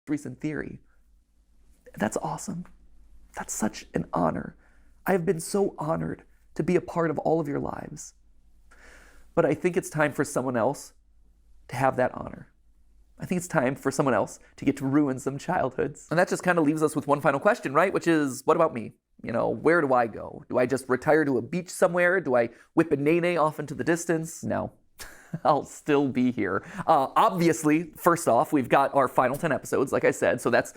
recent theory. That's awesome. That's such an honor. I have been so honored to be a part of all of your lives. But I think it's time for someone else to have that honor. I think it's time for someone else to get to ruin some childhoods. And that just kind of leaves us with one final question, right? Which is, what about me? You know, where do I go? Do I just retire to a beach somewhere? Do I whip a nene off into the distance? No. I'll still be here. Obviously, first off, we've got our final 10 episodes, like I said, so that's,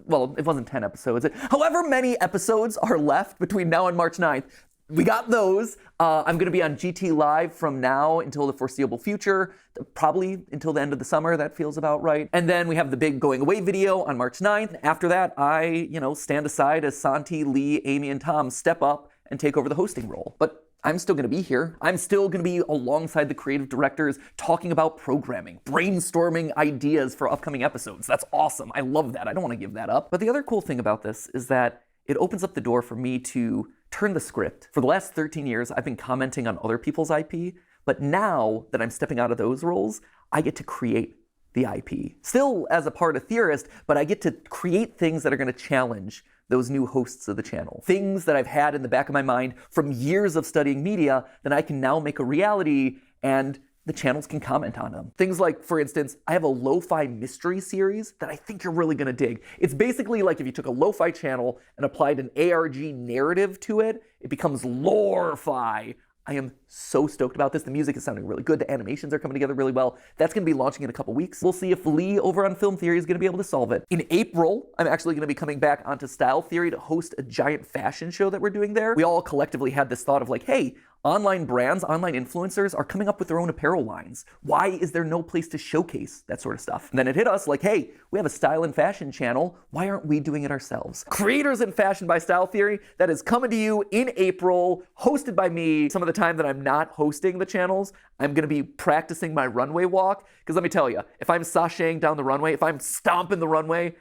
well, it wasn't 10 episodes. However many episodes are left between now and March 9th, we got those. I'm going to be on GT Live from now until the foreseeable future, probably until the end of the summer. That feels about right. And then we have the big going away video on March 9th. After that, I, stand aside as Santi, Lee, Amy, and Tom step up and take over the hosting role. But I'm still going to be here. I'm still going to be alongside the creative directors talking about programming, brainstorming ideas for upcoming episodes. That's awesome. I love that. I don't want to give that up. But the other cool thing about this is that it opens up the door for me to turn the script. For the last 13 years, I've been commenting on other people's IP, but now that I'm stepping out of those roles, I get to create the IP. Still as a part of Theorist, but I get to create things that are going to challenge those new hosts of the channel. Things that I've had in the back of my mind from years of studying media that I can now make a reality, and the channels can comment on them. Things like, for instance, I have a lo-fi mystery series that I think you're really gonna dig. It's basically like if you took a lo-fi channel and applied an ARG narrative to it, it becomes lore-fi. I am so stoked about this. The music is sounding really good. The animations are coming together really well. That's going to be launching in a couple weeks. We'll see if Lee over on Film Theory is going to be able to solve it. In April, I'm actually going to be coming back onto Style Theory to host a giant fashion show that we're doing there. We all collectively had this thought of like, hey, online brands, online influencers are coming up with their own apparel lines. Why is there no place to showcase that sort of stuff? And then it hit us like, hey, we have a style and fashion channel. Why aren't we doing it ourselves? Creators in Fashion by Style Theory, that is coming to you in April, hosted by me. Some of the time that I'm not hosting the channels, I'm gonna be practicing my runway walk. Because let me tell you, if I'm sashaying down the runway, if I'm stomping the runway,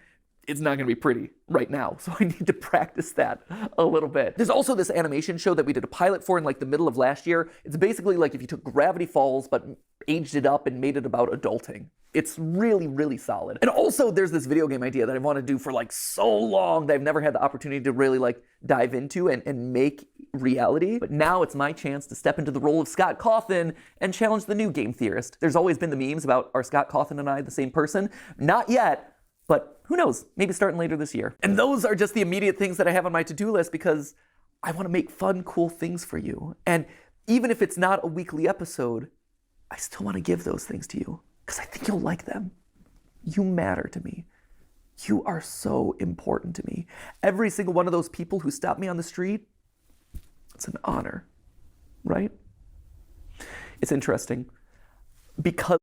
it's not gonna be pretty right now. So I need to practice that a little bit. There's also this animation show that we did a pilot for in like the middle of last year. It's basically like if you took Gravity Falls but aged it up and made it about adulting. It's really, really solid. And also there's this video game idea that I want to do for like so long that I've never had the opportunity to really like dive into and make reality. But now it's my chance to step into the role of Scott Cawthon and challenge the new game theorist. There's always been the memes about, are Scott Cawthon and I the same person? Not yet. But who knows, maybe starting later this year. And those are just the immediate things that I have on my to-do list because I want to make fun, cool things for you. And even if it's not a weekly episode, I still want to give those things to you because I think you'll like them. You matter to me. You are so important to me. Every single one of those people who stop me on the street, it's an honor, right? It's interesting because